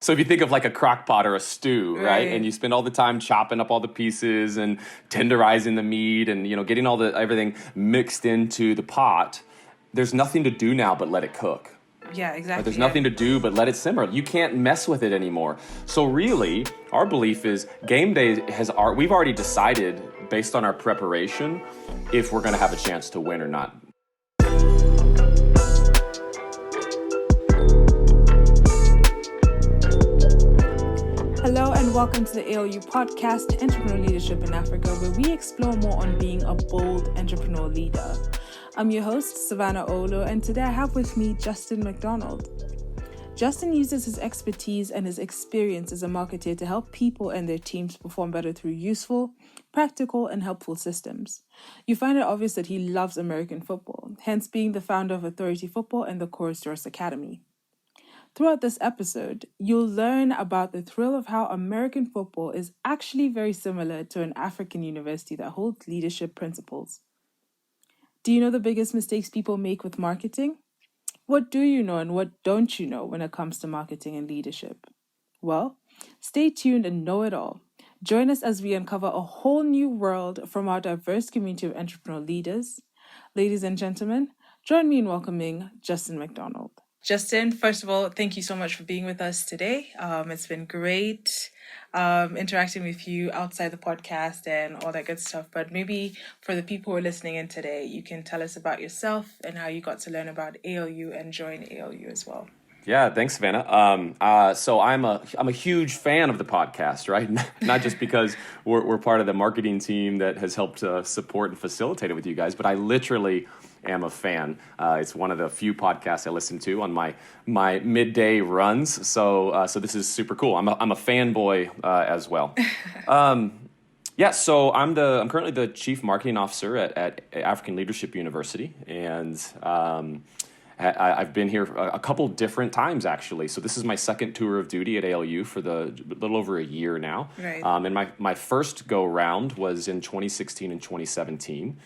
So if you think of like a crock pot or a stew, right? And you spend all the time chopping up all the pieces and tenderizing the meat and, getting everything mixed into the pot, there's nothing to do now but let it cook. Yeah, exactly. Right? There's nothing to do but let it simmer. You can't mess with it anymore. So really, our belief is game day we've already decided based on our preparation if we're going to have a chance to win or not. Hello and welcome to the ALU podcast, Entrepreneur Leadership in Africa, where we explore more on being a bold entrepreneur leader. I'm your host, Savannah Olo, and today I have with me Justin Macdonald. Justin uses his expertise and his experience as a marketer to help people and their teams perform better through useful, practical, and helpful systems. You find it obvious that he loves American football, hence being the founder of Authority Football and the Chorus Academy. Throughout this episode, you'll learn about the thrill of how American football is actually very similar to an African university that holds leadership principles. Do you know the biggest mistakes people make with marketing? What do you know and what don't you know when it comes to marketing and leadership? Well, stay tuned and know it all. Join us as we uncover a whole new world from our diverse community of entrepreneurial leaders. Ladies and gentlemen, join me in welcoming Justin Macdonald. Justin, first of all, thank you so much for being with us today. It's been great interacting with you outside the podcast and all that good stuff. But maybe for the people who are listening in today, you can tell us about yourself and how you got to learn about ALU and join ALU as well. Yeah, thanks, Savannah. So I'm a huge fan of the podcast, right? Not just because we're part of the marketing team that has helped support and facilitate it with you guys, but I literally am a fan. It's one of the few podcasts I listen to on my midday runs. So this is super cool. I'm a fanboy as well. So I'm currently the chief marketing officer at African Leadership University, and I've been here a couple different times, actually. So this is my second tour of duty at ALU for a little over a year now. Right. And my first go-round was in 2016 and 2017,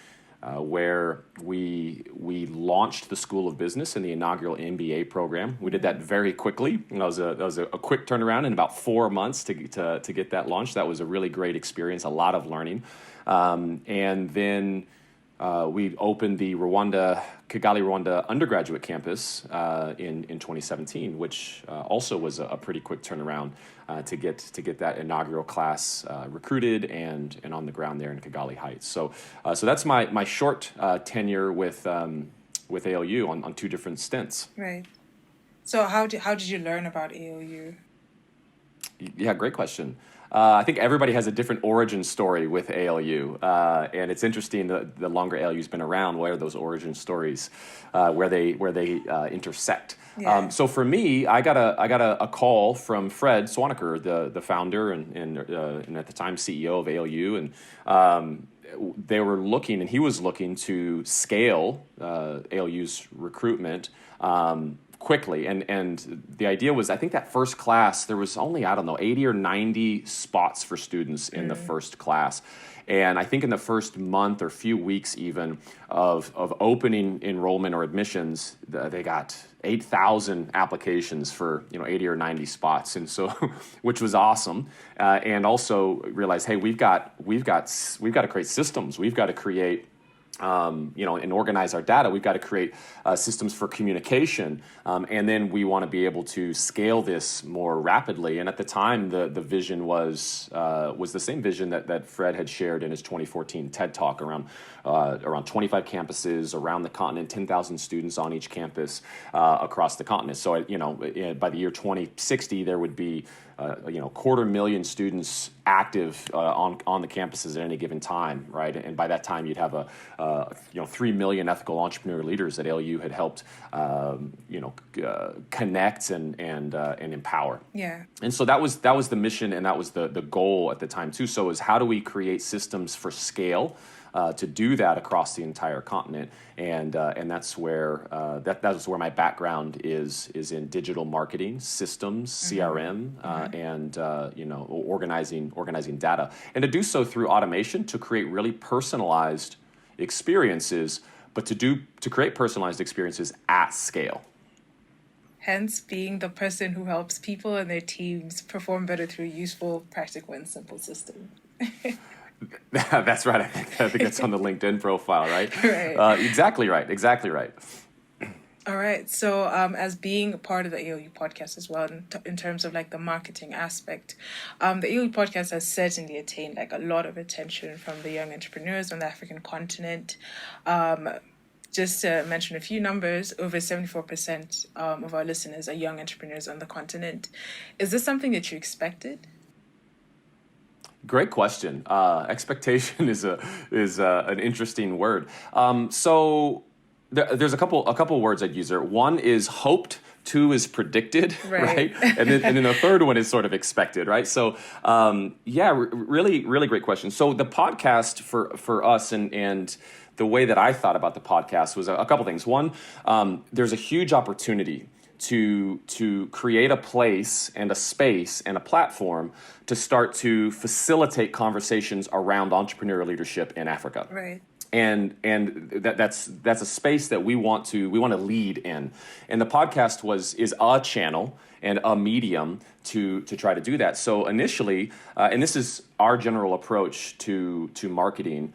where we launched the School of Business and the inaugural MBA program. We did that very quickly. That was a quick turnaround in about 4 months to get that launched. That was a really great experience, a lot of learning. And then we opened the Kigali, Rwanda undergraduate campus in 2017, which also was a pretty quick turnaround to get that inaugural class recruited and on the ground there in Kigali Heights. So that's my short tenure with ALU on two different stints. Right. So how did you learn about ALU? Yeah, great question. I think everybody has a different origin story with ALU, and it's interesting the longer ALU's been around, where those origin stories, where they intersect. Yeah. So for me, I got a call from Fred Swaniker, the founder and at the time CEO of ALU, and they were looking, and he was looking to scale ALU's recruitment quickly, and the idea was, I think that first class, there was only, 80 or 90 spots for students in the first class. And I think in the first month or few weeks even of opening enrollment or admissions, they got 8,000 applications for 80 or 90 spots, and so which was awesome. And also realized, hey, we've got to create systems. We've got to create and organize our data. We've got to create systems for communication, and then we want to be able to scale this more rapidly. And at the time, the vision was the same vision that Fred had shared in his 2014 TED Talk around 25 campuses around the continent, 10,000 students on each campus across the continent. So by the year 2060, there would be 250,000 students active on the campuses at any given time, right? And by that time, you'd have 3 million ethical entrepreneur leaders that ALU had helped connect and empower. Yeah. And so that was the mission, and that was the goal at the time too. So is how do we create systems for scale to do that across the entire continent, and that's where that's where my background is in digital marketing systems, CRM, and organizing data, and to do so through automation to create really personalized experiences, but to create personalized experiences at scale. hence being the person who helps people and their teams perform better through useful, practical, and simple systems. That's right. I think that's on the LinkedIn profile, right? Right. Exactly right. Exactly right. All right. So, as being a part of the ALU podcast as well, in terms of like the marketing aspect, the ALU podcast has certainly attained like a lot of attention from the young entrepreneurs on the African continent. Just to mention a few numbers, over 74% of our listeners are young entrepreneurs on the continent. Is this something that you expected? Great question. Expectation is an interesting word. So there's a couple words I'd use there. One is hoped. Two is predicted, right? And then the third one is sort of expected, right? So really great question. So the podcast for us and the way that I thought about the podcast was a couple things. One, there's a huge opportunity to create a place and a space and a platform to start to facilitate conversations around entrepreneurial leadership in Africa. Right. And that's a space that we want to lead in. And the podcast is a channel and a medium to try to do that. So initially, and this is our general approach to marketing,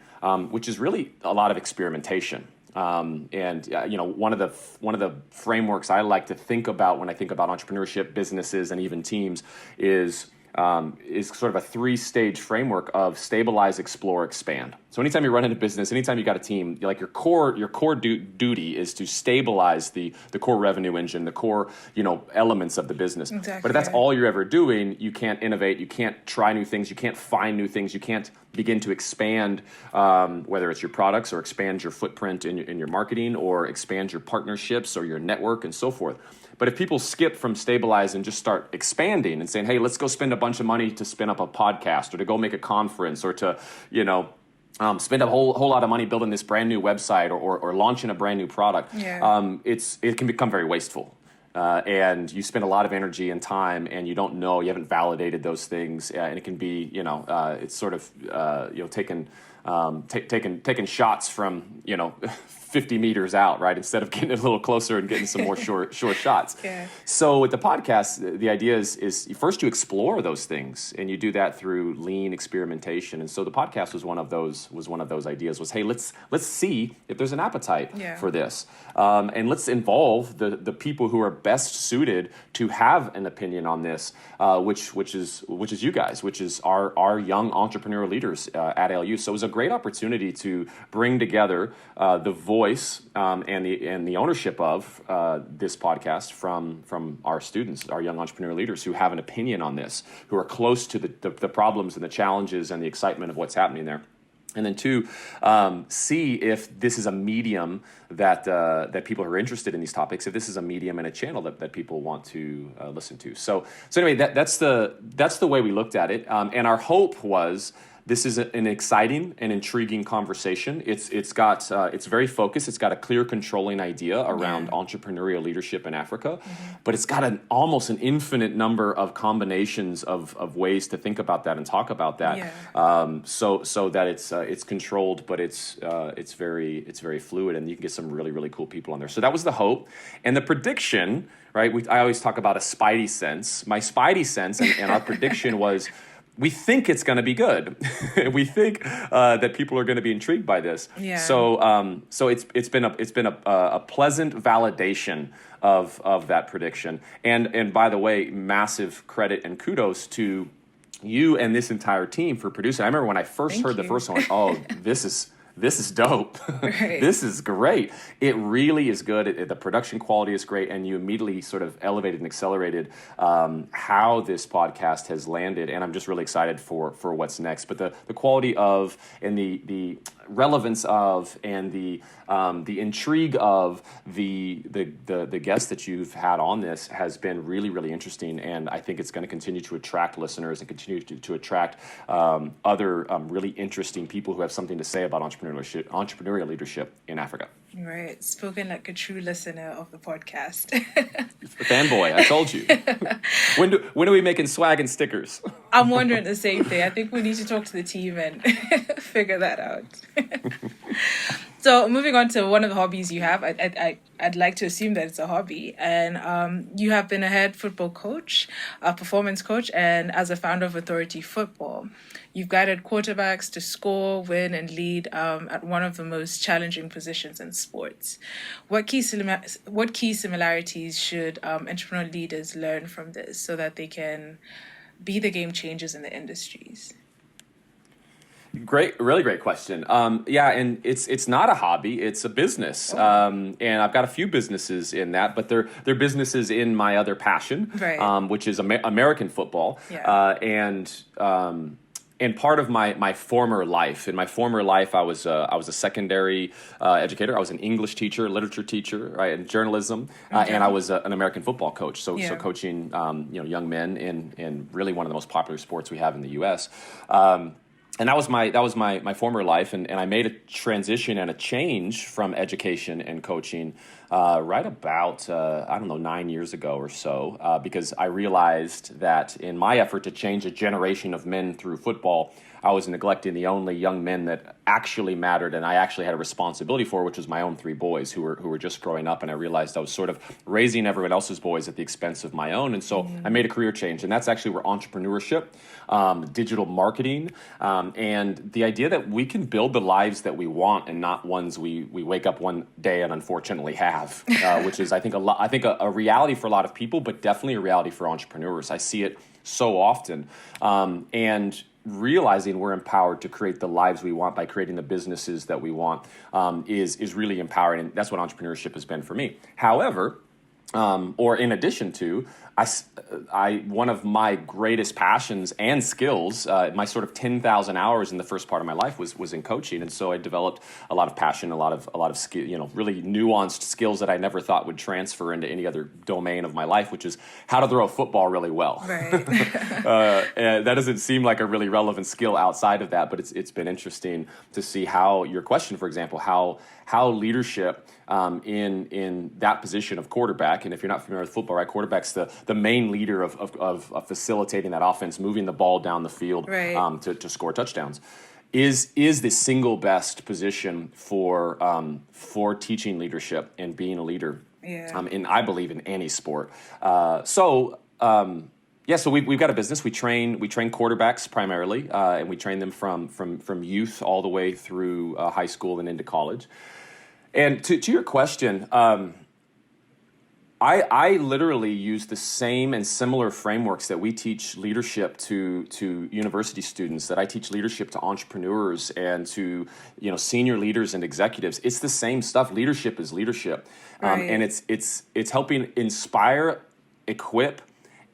which is really a lot of experimentation. One of the frameworks I like to think about when I think about entrepreneurship, businesses, and even teams is sort of a 3-stage framework of stabilize, explore, expand. So anytime you run into business, anytime you got a team, like your core duty is to stabilize the core revenue engine, the core elements of the business. Exactly. But if that's all you're ever doing, you can't innovate, you can't try new things, you can't find new things, you can't begin to expand, whether it's your products or expand your footprint in your marketing or expand your partnerships or your network and so forth. But if people skip from stabilize and just start expanding and saying, hey, let's go spend a bunch of money to spin up a podcast or to go make a conference or to, spend a whole lot of money building this brand new website or launching a brand new product, it can become very wasteful. And you spend a lot of energy and time, and you don't know, you haven't validated those things, and it can be, it's sort of, taking shots from, 50 meters out, right? Instead of getting a little closer and getting some more short shots. Yeah. So with the podcast, the idea is first you explore those things, and you do that through lean experimentation. And so the podcast was one of those ideas. Was hey, let's see if there's an appetite for this, and let's involve the people who are best suited to have an opinion on this, which is you guys, which is our young entrepreneurial leaders at ALU. So it was a great opportunity to bring together the voice and the ownership of this podcast from our students, our young entrepreneurial leaders who have an opinion on this, who are close to the problems and the challenges and the excitement of what's happening there. And then two, see if this is a medium that people who are interested in these topics, if this is a medium and a channel that people want to listen to. So anyway, that's the way we looked at it. And our hope was, this is an exciting and intriguing conversation. It's very focused. It's got a clear controlling idea around entrepreneurial leadership in Africa, but it's got almost an infinite number of combinations of ways to think about that and talk about that. So that it's controlled, but it's very fluid, and you can get some really, really cool people on there. So that was the hope. And the prediction, right? I always talk about a spidey sense. My spidey sense and our prediction was, we think it's going to be good. We think that people are going to be intrigued by this. Yeah. So it's been a pleasant validation of that prediction. And by the way, massive credit and kudos to you and this entire team for producing. I remember when I first heard the first one, this is dope. Right. This is great. It really is good. The production quality is great, and you immediately sort of elevated and accelerated how this podcast has landed, and I'm just really excited for what's next. But the quality of and the relevance of and the intrigue of the guests that you've had on this has been really, really interesting, and I think it's going to continue to attract listeners and continue to attract other really interesting people who have something to say about entrepreneurial leadership in Africa. Right, spoken like a true listener of the podcast. Fanboy, I told you. When are we making swag and stickers? I'm wondering the same thing. I think we need to talk to the team and figure that out. So moving on to one of the hobbies you have, I'd like to assume that it's a hobby, and you have been a head football coach, a performance coach, and as a founder of Authority Football, you've guided quarterbacks to score, win, and lead at one of the most challenging positions in sports. What key similarities should entrepreneurial leaders learn from this so that they can be the game changers in the industries? Really great question. Yeah, and it's not a hobby; it's a business. And I've got a few businesses in that, but they're businesses in my other passion, right. Which is American football. Yeah. And part of my former life. In my former life, I was a secondary educator. I was an English teacher, literature teacher, right, and journalism, and I was an American football coach. So coaching young men in really one of the most popular sports we have in the U.S. And that was my former life, and I made a transition and a change from education and coaching right about 9 years ago or so, because I realized that in my effort to change a generation of men through football, I was neglecting the only young men that actually mattered and I actually had a responsibility for, which was my own three boys who were just growing up. And I realized I was sort of raising everyone else's boys at the expense of my own. And so I made a career change. And that's actually where entrepreneurship, digital marketing, and the idea that we can build the lives that we want and not ones we wake up one day and unfortunately have, which is, I think, a reality for a lot of people, but definitely a reality for entrepreneurs. I see it so often. And realizing we're empowered to create the lives we want by creating the businesses that we want is really empowering, and that's what entrepreneurship has been for me. However, or in addition to, one of my greatest passions and skills, my sort of 10,000 hours in the first part of my life was in coaching, and so I developed a lot of passion, a lot of skill, really nuanced skills that I never thought would transfer into any other domain of my life, which is how to throw a football really well. Right. And that doesn't seem like a really relevant skill outside of that, but it's been interesting to see how your question, for example, how leadership in that position of quarterback, and if you're not familiar with football, right, quarterback's the main leader of facilitating that offense, moving the ball down the field, right, to score touchdowns, is the single best position for teaching leadership and being a leader. Yeah. And I believe in any sport. So we've got a business. We train quarterbacks primarily, and we train them from youth all the way through high school and into college. And to your question, I literally use the same and similar frameworks that we teach leadership to university students, that I teach leadership to entrepreneurs and to senior leaders and executives. It's the same stuff. Leadership is leadership, right. And it's helping inspire, equip,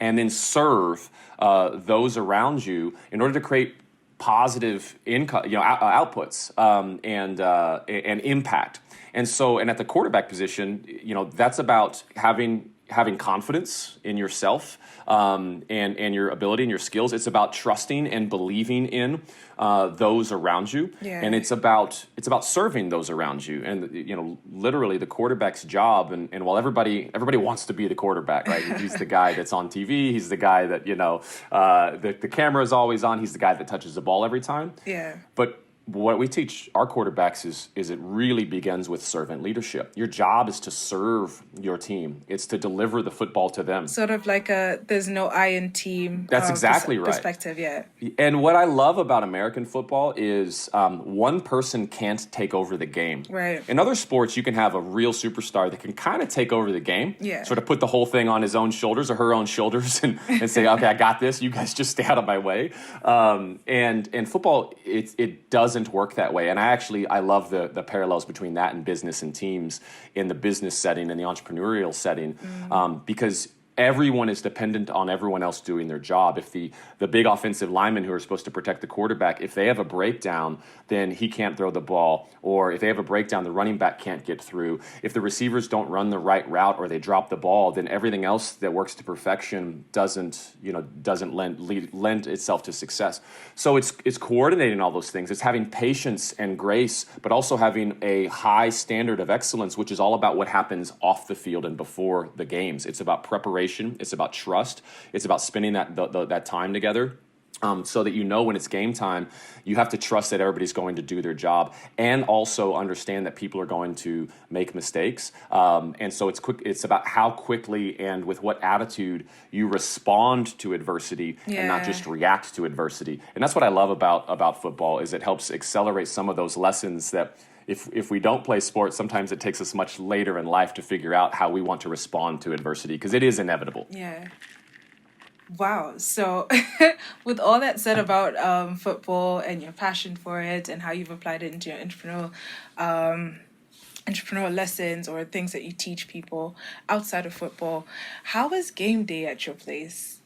and then serve those around you in order to create positive income, outputs and impact. And at the quarterback position, that's about having confidence in yourself and your ability and your skills. It's about trusting and believing in those around you, and it's about serving those around you. And literally the quarterback's job. And while everybody wants to be the quarterback, right? He's the guy that's on TV. He's the guy that the camera is always on. He's the guy that touches the ball every time. Yeah. But what we teach our quarterbacks is it really begins with servant leadership. Your job is to serve your team. It's to deliver the football to them. Sort of like there's no I in team. That's exactly right. Perspective, yeah. And what I love about American football is one person can't take over the game. Right. In other sports, you can have a real superstar that can kind of take over the game. Yeah. Sort of put the whole thing on his own shoulders or her own shoulders and say, okay, I got this. You guys just stay out of my way. And football, it doesn't work that way. And I love the parallels between that and business and teams in the business setting and the entrepreneurial setting, because everyone is dependent on everyone else doing their job. If the big offensive linemen who are supposed to protect the quarterback, if they have a breakdown, then he can't throw the ball. Or if they have a breakdown, the running back can't get through. If the receivers don't run the right route or they drop the ball, then everything else that works to perfection doesn't lend itself to success. So it's coordinating all those things. It's having patience and grace, but also having a high standard of excellence, which is all about what happens off the field and before the games. It's about preparation. It's about trust. It's about spending that time together. so that you know when it's game time, you have to trust that everybody's going to do their job, and also understand that people are going to make mistakes. And so it's about how quickly and with what attitude you respond to adversity, and not just react to adversity. And that's what I love about football, is it helps accelerate some of those lessons that if we don't play sports, sometimes it takes us much later in life to figure out how we want to respond to adversity, because it is inevitable. Yeah. Wow. So with all that said about football and your passion for it and how you've applied it into your entrepreneurial lessons or things that you teach people outside of football, how is game day at your place?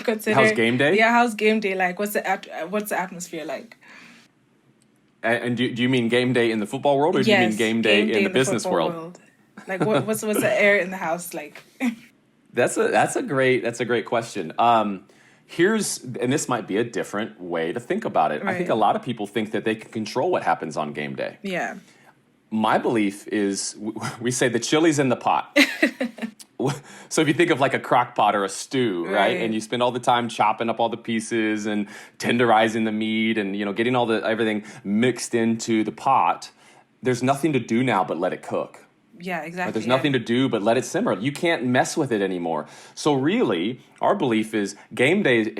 How's game day? Yeah, how's game day like? What's the atmosphere like? And do you mean game day in the football world, or do you mean game day in the business world? Like what's the air in the house like? That's a great question. And this might be a different way to think about it. Right. I think a lot of people think that they can control what happens on game day. Yeah. My belief is we say the chili's in the pot. So if you think of like a crock pot or a stew, right? And you spend all the time chopping up all the pieces and tenderizing the meat and, getting everything mixed into the pot, there's nothing to do now but let it cook. Yeah, exactly. There's nothing to do but let it simmer. You can't mess with it anymore. So really, our belief is game day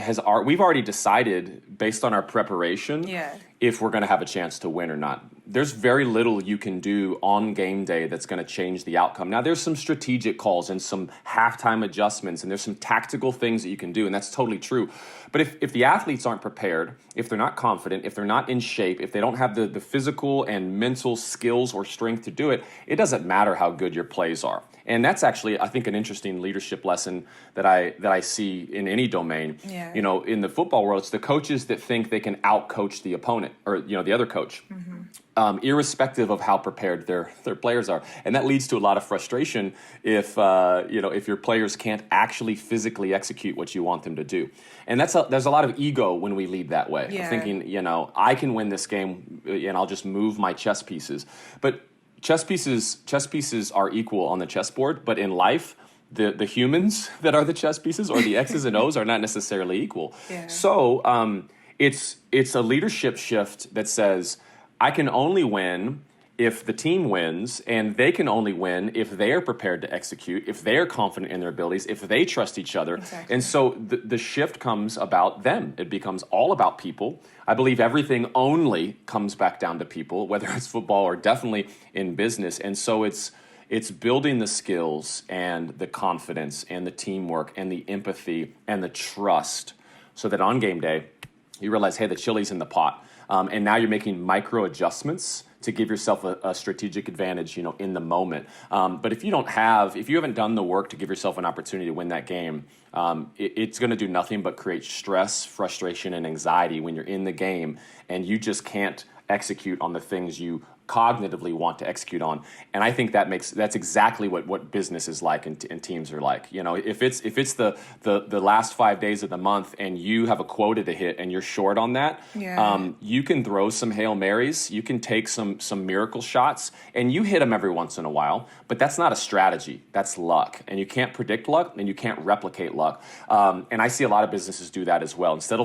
we've already decided based on our preparation if we're going to have a chance to win or not. There's very little you can do on game day that's going to change the outcome. Now, there's some strategic calls and some halftime adjustments, and there's some tactical things that you can do, and that's totally true. But if the athletes aren't prepared, if they're not confident, if they're not in shape, if they don't have the physical and mental skills or strength to do it, it doesn't matter how good your plays are. And that's actually, I think, an interesting leadership lesson that I see in any domain. Yeah. In the football world, it's the coaches that think they can out-coach the opponent or, the other coach, irrespective of how prepared their players are. And that leads to a lot of frustration if your players can't actually physically execute what you want them to do. And there's a lot of ego when we lead that way. Yeah. Thinking, I can win this game and I'll just move my chess pieces. But chess pieces are equal on the chessboard, but in life, the humans that are the chess pieces, or the X's and O's, are not necessarily equal. Yeah. So it's a leadership shift that says, I can only win if the team wins, and they can only win if they are prepared to execute, if they are confident in their abilities, if they trust each other. Exactly. And so the shift comes about them. It becomes all about people. I believe everything only comes back down to people, whether it's football or definitely in business. And so it's building the skills and the confidence and the teamwork and the empathy and the trust, so that on game day, you realize, hey, the chili's in the pot. And now you're making micro adjustments to give yourself a strategic advantage, in the moment. But if you haven't done the work to give yourself an opportunity to win that game, it's going to do nothing but create stress, frustration, and anxiety when you're in the game, and you just can't execute on the things you cognitively want to execute on. And I think that's exactly what business is like and teams are like. If it's the last 5 days of the month and you have a quota to hit and you're short on that, you can throw some Hail Marys, you can take some miracle shots, and you hit them every once in a while, but that's not a strategy. That's luck. And you can't predict luck, and you can't replicate luck. And I see a lot of businesses do that as well. Instead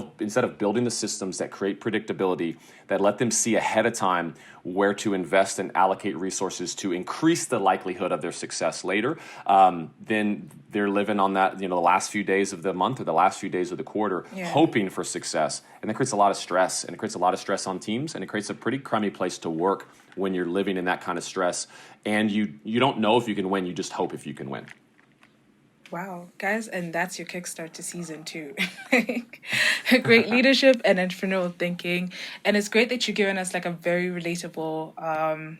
of building the systems that create predictability, that let them see ahead of time where to invest and allocate resources to increase the likelihood of their success later, then they're living on that, the last few days of the month or the last few days of the quarter, hoping for success. And that creates a lot of stress, and it creates a lot of stress on teams, and it creates a pretty crummy place to work when you're living in that kind of stress. And you don't know if you can win, you just hope if you can win. Wow, guys, and that's your kickstart to season 2. Great leadership and entrepreneurial thinking. And it's great that you're giving us like a very relatable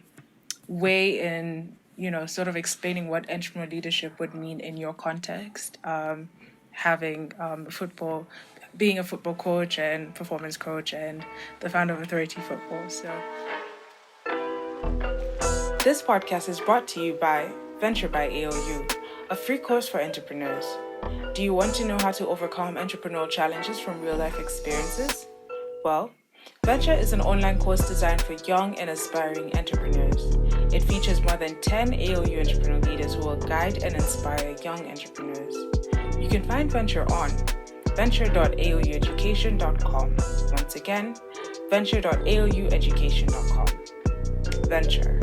way in, sort of explaining what entrepreneurial leadership would mean in your context. Having being a football coach and performance coach and the founder of Authority Football. So this podcast is brought to you by Venture by ALU, a free course for entrepreneurs. Do you want to know how to overcome entrepreneurial challenges from real-life experiences? Well, Venture is an online course designed for young and aspiring entrepreneurs. It features more than 10 ALU entrepreneurial leaders who will guide and inspire young entrepreneurs. You can find Venture on venture.aolueducation.com. Once again, venture.aolueducation.com. Venture,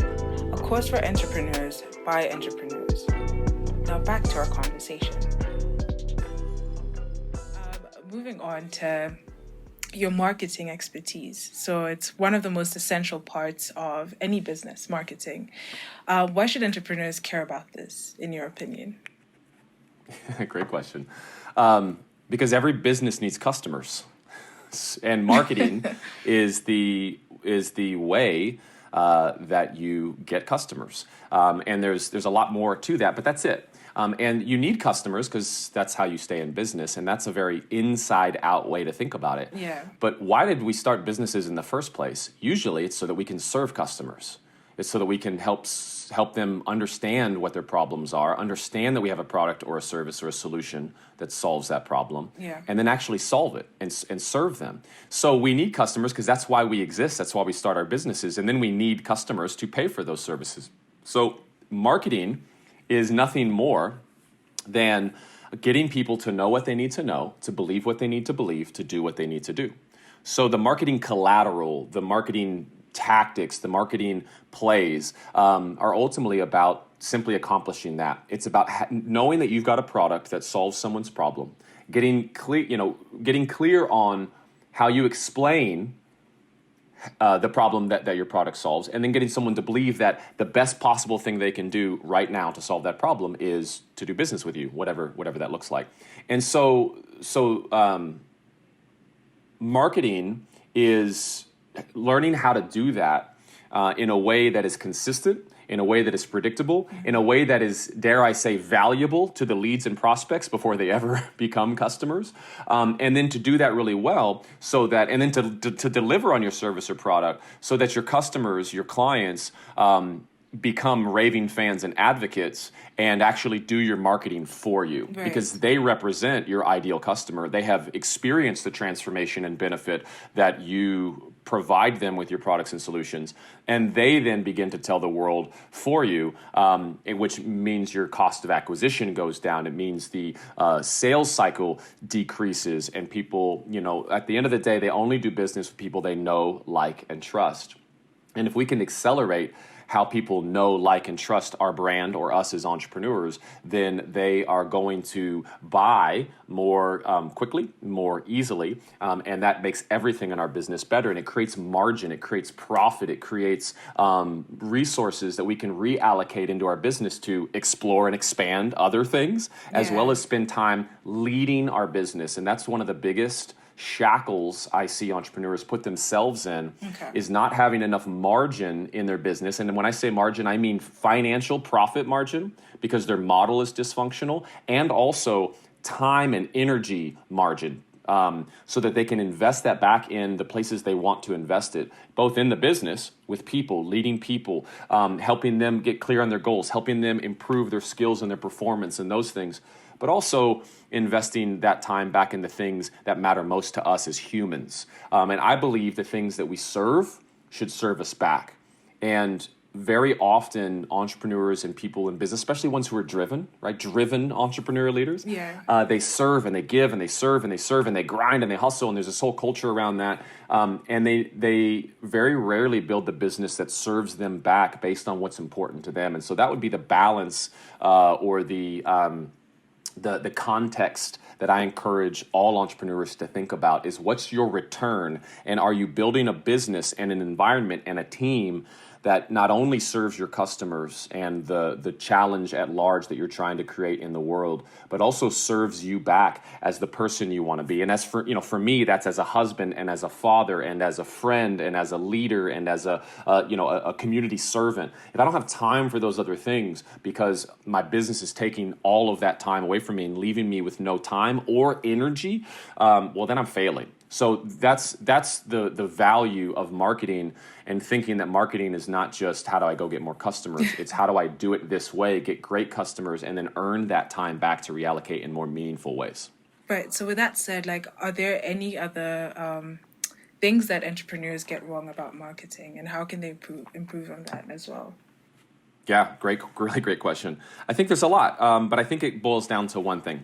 a course for entrepreneurs by entrepreneurs. Now back to our conversation. Moving on to your marketing expertise. So it's one of the most essential parts of any business, marketing. Why should entrepreneurs care about this, in your opinion? Great question. Because every business needs customers, and marketing is the way that you get customers. And there's a lot more to that, but that's it. And you need customers because that's how you stay in business, and that's a very inside-out way to think about it. Yeah. But why did we start businesses in the first place? Usually, it's so that we can serve customers. It's so that we can help them understand what their problems are, understand that we have a product or a service or a solution that solves that problem, and then actually solve it and serve them. So we need customers because that's why we exist. That's why we start our businesses. And then we need customers to pay for those services. So marketing is nothing more than getting people to know what they need to know, to believe what they need to believe, to do what they need to do. So the marketing collateral, the marketing tactics, the marketing plays are ultimately about simply accomplishing that. It's about knowing that you've got a product that solves someone's problem, getting clear on how you explain the problem that your product solves, and then getting someone to believe that the best possible thing they can do right now to solve that problem is to do business with you, whatever that looks like. And so marketing is learning how to do that in a way that is consistent, in a way that is predictable, in a way that is, dare I say, valuable to the leads and prospects before they ever become customers. And then to do that really well and then to deliver on your service or product so that your customers, your clients, become raving fans and advocates and actually do your marketing for you, right? Because they represent your ideal customer. They have experienced the transformation and benefit that you provide them with your products and solutions, and they then begin to tell the world for you, which means your cost of acquisition goes down. It means the sales cycle decreases, and people, at the end of the day, they only do business with people they know, like, and trust. And if we can accelerate how people know, like, and trust our brand or us as entrepreneurs, then they are going to buy more quickly, more easily, and that makes everything in our business better. And it creates margin, it creates profit, it creates resources that we can reallocate into our business to explore and expand other things, as well as spend time leading our business. And that's one of the biggest shackles I see entrepreneurs put themselves in, is not having enough margin in their business. And when I say margin, I mean financial profit margin, because their model is dysfunctional, and also time and energy margin, so that they can invest that back in the places they want to invest it, both in the business with people, leading people, helping them get clear on their goals, helping them improve their skills and their performance and those things, but also investing that time back in the things that matter most to us as humans. And I believe the things that we serve should serve us back. And very often entrepreneurs and people in business, especially ones who are driven, right? Driven entrepreneurial leaders, they serve and they give and they serve and they serve and they grind and they hustle, and there's this whole culture around that. And they very rarely build the business that serves them back based on what's important to them. And so that would be the balance or the context that I encourage all entrepreneurs to think about is, what's your return? And are you building a business and an environment and a team that not only serves your customers and the challenge at large that you're trying to create in the world, but also serves you back as the person you want to be? And as for me, that's as a husband and as a father and as a friend and as a leader and as a community servant. If I don't have time for those other things because my business is taking all of that time away from me and leaving me with no time or energy, well, then I'm failing. So that's the value of marketing, and thinking that marketing is not just how do I go get more customers, it's how do I do it this way, get great customers, and then earn that time back to reallocate in more meaningful ways. Right. So with that said, are there any other things that entrepreneurs get wrong about marketing, and how can they improve on that as well? Yeah, really great question. I think there's a lot, but I think it boils down to one thing.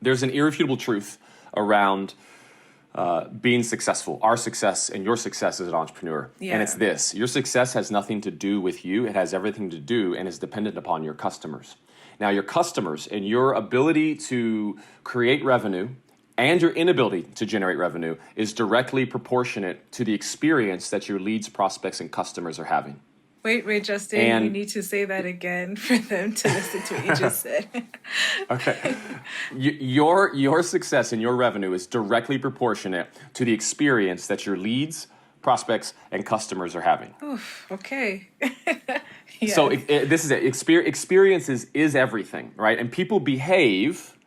there's an irrefutable truth around being successful, our success and your success as an entrepreneur. Yeah. And it's this: your success has nothing to do with you. It has everything to do and is dependent upon your customers. Now, your customers and your ability to create revenue and your inability to generate revenue is directly proportionate to the experience that your leads, prospects, and customers are having. Wait, Justin, And- you need to say that again for them to listen to what you just said. Okay. Your success and your revenue is directly proportionate to the experience that your leads, prospects, and customers are having. Oof, okay. Yes. So this is it. Experiences is everything, right? And people behave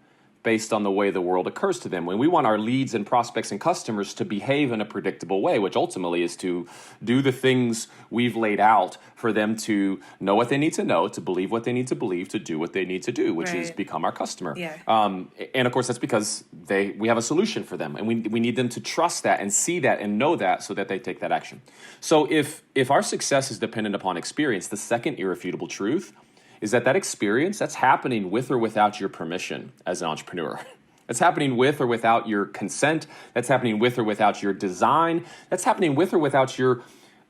based on the way the world occurs to them. When we want our leads and prospects and customers to behave in a predictable way, which ultimately is to do the things we've laid out for them to know what they need to know, to believe what they need to believe, to do what they need to do, which is Right. become our customer. Yeah. And of course, that's because we have a solution for them, and we need them to trust that and see that and know that so that they take that action. So if our success is dependent upon experience, the second irrefutable truth is that experience, that's happening with or without your permission as an entrepreneur. That's happening with or without your consent. That's happening with or without your design. That's happening with or without your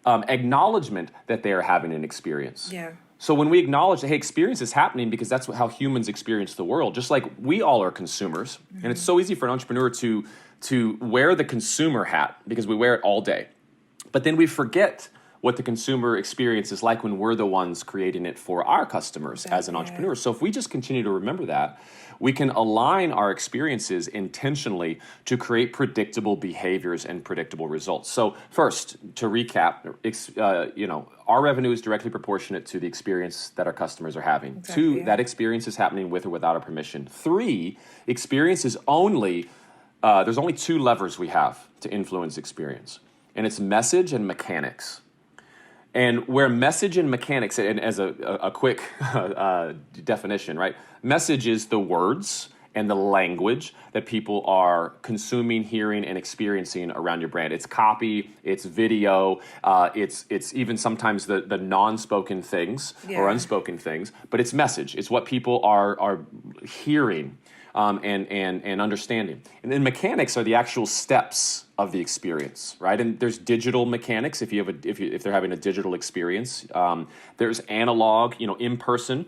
acknowledgement that they are having an experience. Yeah. So when we acknowledge that, hey, experience is happening because that's how humans experience the world, just like we all are consumers. And it's so easy for an entrepreneur to wear the consumer hat because we wear it all day. But then we forget what the consumer experience is like when we're the ones creating it for our customers as an entrepreneur. So if we just continue to remember that, we can align our experiences intentionally to create predictable behaviors and predictable results. So first, to recap, our revenue is directly proportionate to the experience that our customers are having. Exactly, 2, yeah. that experience is happening with or without our permission. 3, experience is only, there's only 2 levers we have to influence experience, and it's message and mechanics. And where message and mechanics, and as a quick definition, right? Message is the words and the language that people are consuming, hearing, and experiencing around your brand. It's copy, it's video, it's even sometimes the non-spoken things or unspoken things, but it's message. It's what people are hearing and understanding. And then mechanics are the actual steps of the experience, right? And there's digital mechanics if they're having a digital experience. There's analog, in-person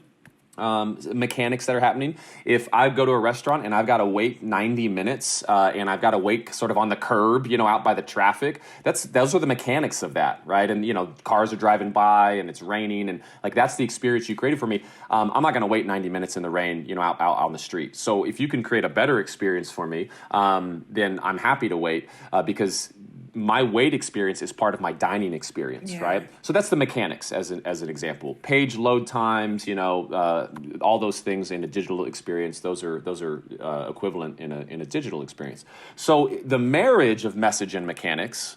mechanics that are happening. If I go to a restaurant and I've got to wait 90 minutes and I've got to wait sort of on the curb, out by the traffic, those are the mechanics of that, right? And, cars are driving by and it's raining and that's the experience you created for me. I'm not going to wait 90 minutes in the rain, out on the street. So if you can create a better experience for me, then I'm happy to wait because my wait experience is part of my dining experience, right? So that's the mechanics as an example. Page load times, all those things in a digital experience, those are equivalent in a digital experience. So the marriage of message and mechanics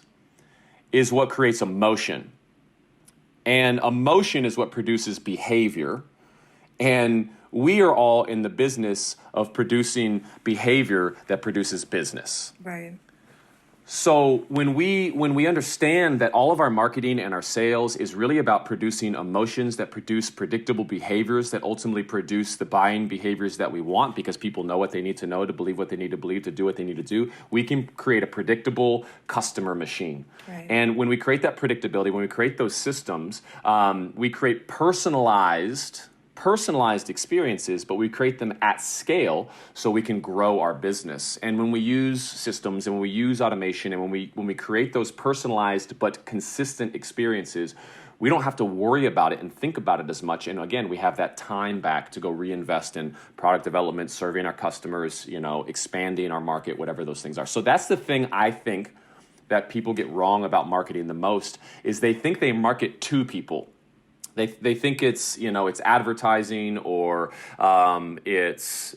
is what creates emotion. And emotion is what produces behavior. And we are all in the business of producing behavior that produces business. Right. So when we understand that all of our marketing and our sales is really about producing emotions that produce predictable behaviors that ultimately produce the buying behaviors that we want because people know what they need to know to believe what they need to believe to do what they need to do, we can create a predictable customer machine. Right. And when we create that predictability, when we create those systems, we create personalized experiences, but we create them at scale so we can grow our business. And when we use systems and when we use automation and when we create those personalized but consistent experiences, we don't have to worry about it and think about it as much. And again, we have that time back to go reinvest in product development, serving our customers, expanding our market, whatever those things are. So that's the thing I think that people get wrong about marketing the most is they think they market to people. They think it's it's advertising or it's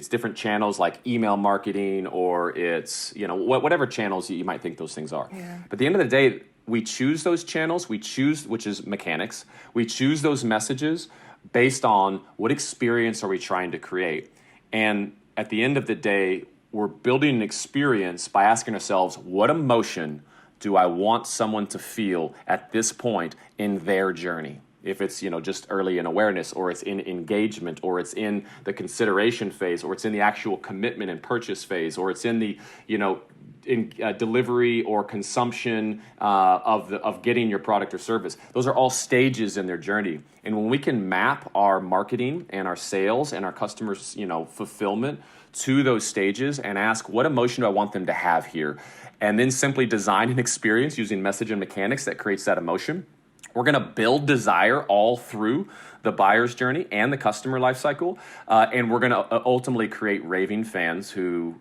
different channels like email marketing or it's whatever channels you might think those things are. Yeah. But at the end of the day, we choose those channels. We choose, which is mechanics. We choose those messages based on what experience are we trying to create. And at the end of the day, we're building an experience by asking ourselves, what emotion do I want someone to feel at this point in their journey? If it's, just early in awareness, or it's in engagement, or it's in the consideration phase, or it's in the actual commitment and purchase phase, or it's in the, in delivery or consumption of getting your product or service. Those are all stages in their journey. And when we can map our marketing and our sales and our customers, fulfillment to those stages and ask, what emotion do I want them to have here? And then simply design an experience using message and mechanics that creates that emotion. We're going to build desire all through the buyer's journey and the customer lifecycle. And we're going to ultimately create raving fans who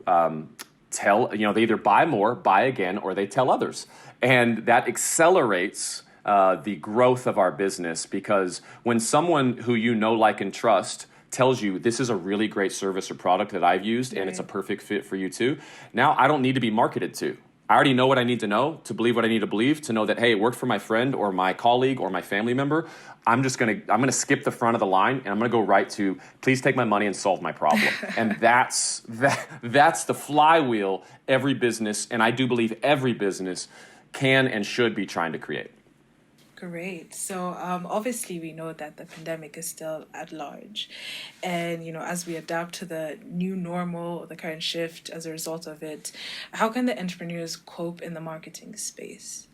tell, they either buy more, buy again, or they tell others. And that accelerates the growth of our business, because when someone who like, and trust tells you this is a really great service or product that I've used and it's a perfect fit for you too, now I don't need to be marketed to. I already know what I need to know to believe what I need to believe, to know that, hey, it worked for my friend or my colleague or my family member. I'm going to skip the front of the line and I'm going to go right to, please take my money and solve my problem. And that's the flywheel every business, and I do believe every business can and should be trying to create. Great. So obviously we know that the pandemic is still at large. And, as we adapt to the new normal, the current shift as a result of it, how can the entrepreneurs cope in the marketing space?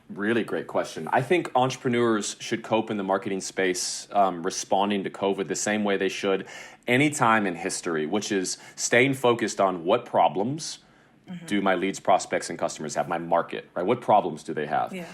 Really great question. I think entrepreneurs should cope in the marketing space responding to COVID the same way they should any time in history, which is staying focused on what problems do my leads, prospects, and customers have, my market, right? What problems do they have? Yeah.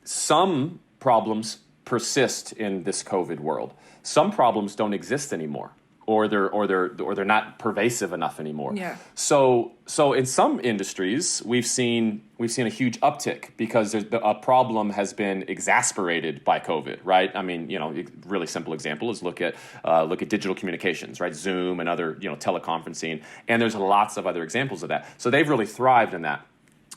Some problems persist in this COVID world. Some problems don't exist anymore, or they're not pervasive enough anymore. Yeah. So in some industries, we've seen a huge uptick because a problem has been exasperated by COVID, right? I mean, a really simple example is look at digital communications, right? Zoom and other, teleconferencing, and there's lots of other examples of that. So they've really thrived in that.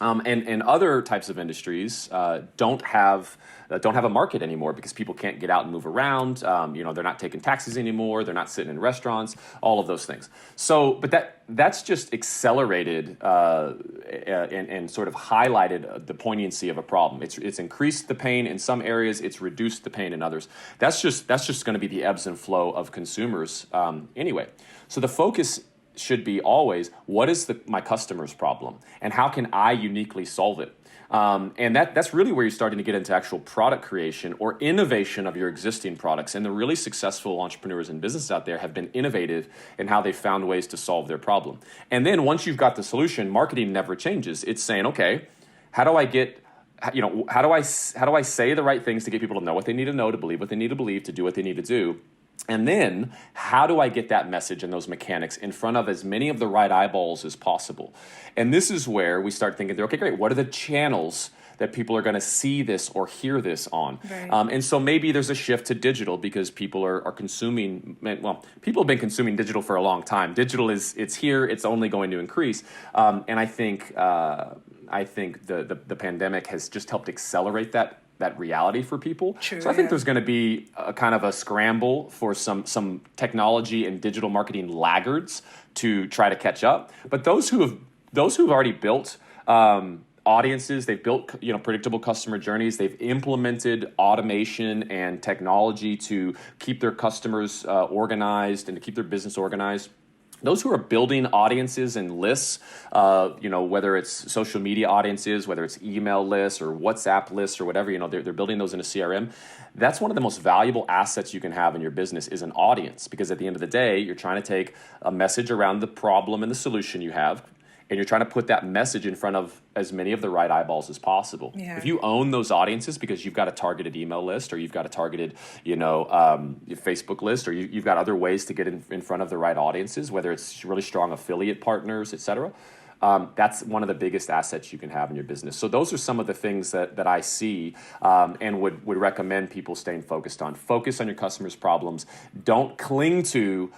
And other types of industries don't have a market anymore because people can't get out and move around. They're not taking taxis anymore. They're not sitting in restaurants. All of those things. So, but that's just accelerated and sort of highlighted the poignancy of a problem. It's increased the pain in some areas. It's reduced the pain in others. That's just going to be the ebbs and flow of consumers anyway. So the focus should be always, what is my customer's problem and how can I uniquely solve it? And that's really where you're starting to get into actual product creation or innovation of your existing products. And the really successful entrepreneurs and businesses out there have been innovative in how they found ways to solve their problem. And then once you've got the solution, marketing never changes. It's saying, okay, how do I say the right things to get people to know what they need to know, to believe what they need to believe, to do what they need to do? And then how do I get that message and those mechanics in front of as many of the right eyeballs as possible? And this is where we start thinking, okay, great, what are the channels that people are going to see this or hear this on? Right. And so maybe there's a shift to digital because people are consuming, people have been consuming digital for a long time. Digital it's here, it's only going to increase. And I think the pandemic has just helped accelerate that reality for people. True, so I think there's going to be a kind of a scramble for some technology and digital marketing laggards to try to catch up. But those who've already built audiences, they've built predictable customer journeys, they've implemented automation and technology to keep their customers organized and to keep their business organized. Those who are building audiences and lists, whether it's social media audiences, whether it's email lists or WhatsApp lists or whatever, they're building those in a CRM. That's one of the most valuable assets you can have in your business is an audience, because at the end of the day, you're trying to take a message around the problem and the solution you have, and you're trying to put that message in front of as many of the right eyeballs as possible. Yeah. If you own those audiences because you've got a targeted email list or you've got a targeted, Facebook list, or you've got other ways to get in front of the right audiences, whether it's really strong affiliate partners, et cetera, that's one of the biggest assets you can have in your business. So those are some of the things that I see and would recommend people staying focused on. Focus on your customers' problems. Don't cling to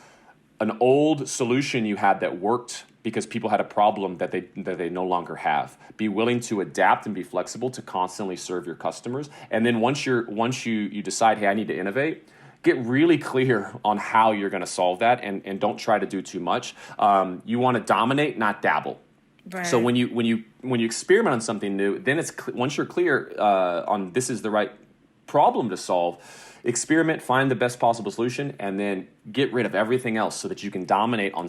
an old solution you had that worked because people had a problem that they no longer have. Be willing to adapt and be flexible to constantly serve your customers. And then once you decide, hey, I need to innovate, get really clear on how you're going to solve that, and don't try to do too much. You want to dominate, not dabble. Right. So when you experiment on something new, then once you're clear on this is the right problem to solve, experiment, find the best possible solution, and then get rid of everything else so that you can dominate on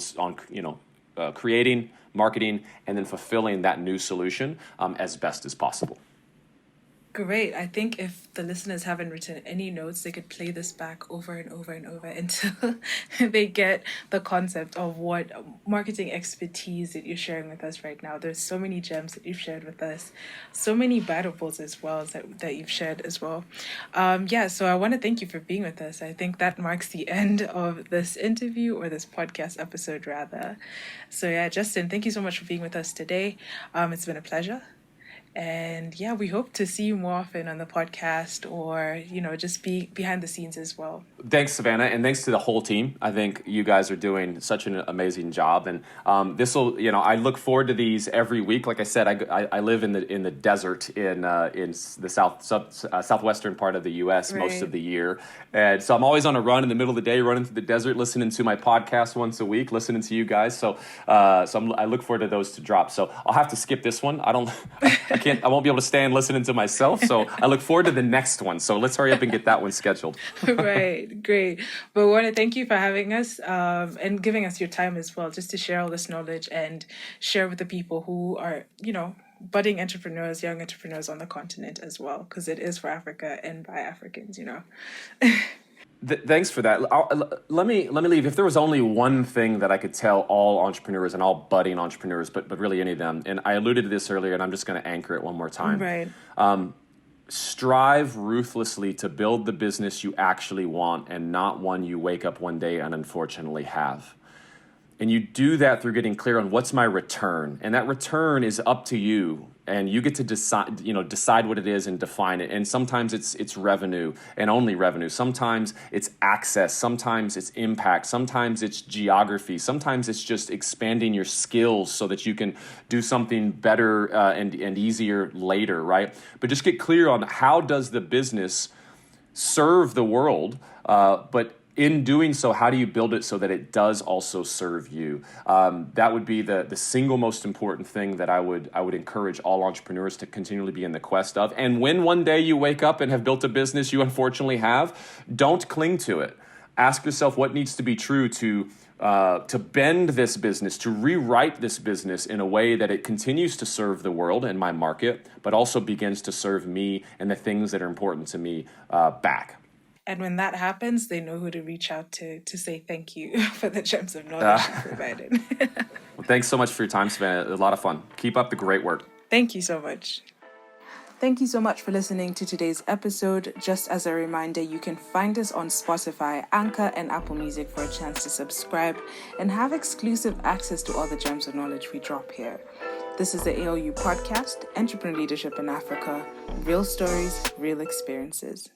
creating, marketing, and then fulfilling that new solution as best as possible. Great. I think if the listeners haven't written any notes, they could play this back over and over and over until they get the concept of what marketing expertise that you're sharing with us right now. There's so many gems that you've shared with us, so many battles as well that you've shared as well. So I want to thank you for being with us. I think that marks the end of this interview, or this podcast episode rather. So yeah, Justin, thank you so much for being with us today. It's been a pleasure. And yeah, we hope to see you more often on the podcast, or, just be behind the scenes as well. Thanks, Savannah, and thanks to the whole team. I think you guys are doing such an amazing job, and I look forward to these every week. Like I said, I live in the desert in the southwestern part of the U.S. Right. most of the year, and so I'm always on a run in the middle of the day, running through the desert, listening to my podcast once a week, listening to you guys. So I look forward to those to drop. So I'll have to skip this one. I won't be able to stay and listen to myself. So I look forward to the next one. So let's hurry up and get that one scheduled. Right. Great. But we want to thank you for having us and giving us your time as well, just to share all this knowledge and share with the people who are, budding entrepreneurs, young entrepreneurs on the continent as well, because it is for Africa and by Africans, Thanks for that. Let me leave. If there was only one thing that I could tell all entrepreneurs and all budding entrepreneurs, but really any of them, and I alluded to this earlier, and I'm just going to anchor it one more time. Right. Strive ruthlessly to build the business you actually want, and not one you wake up one day and unfortunately have. And you do that through getting clear on what's my return, and that return is up to you. And you get to decide what it is and define it. And sometimes it's revenue and only revenue. Sometimes it's access. Sometimes it's impact. Sometimes it's geography. Sometimes it's just expanding your skills so that you can do something better and easier later, right? But just get clear on how does the business serve the world, but in doing so, how do you build it so that it does also serve you? That would be the single most important thing that I would encourage all entrepreneurs to continually be in the quest of. And when one day you wake up and have built a business you unfortunately have, don't cling to it. Ask yourself what needs to be true to bend this business, to rewrite this business in a way that it continues to serve the world and my market, but also begins to serve me and the things that are important to me back. And when that happens, they know who to reach out to say thank you for the gems of knowledge you provided. Well, thanks so much for your time, Savannah. A lot of fun. Keep up the great work. Thank you so much. Thank you so much for listening to today's episode. Just as a reminder, you can find us on Spotify, Anchor, and Apple Music for a chance to subscribe and have exclusive access to all the gems of knowledge we drop here. This is the ALU podcast, Entrepreneur Leadership in Africa. Real stories, real experiences.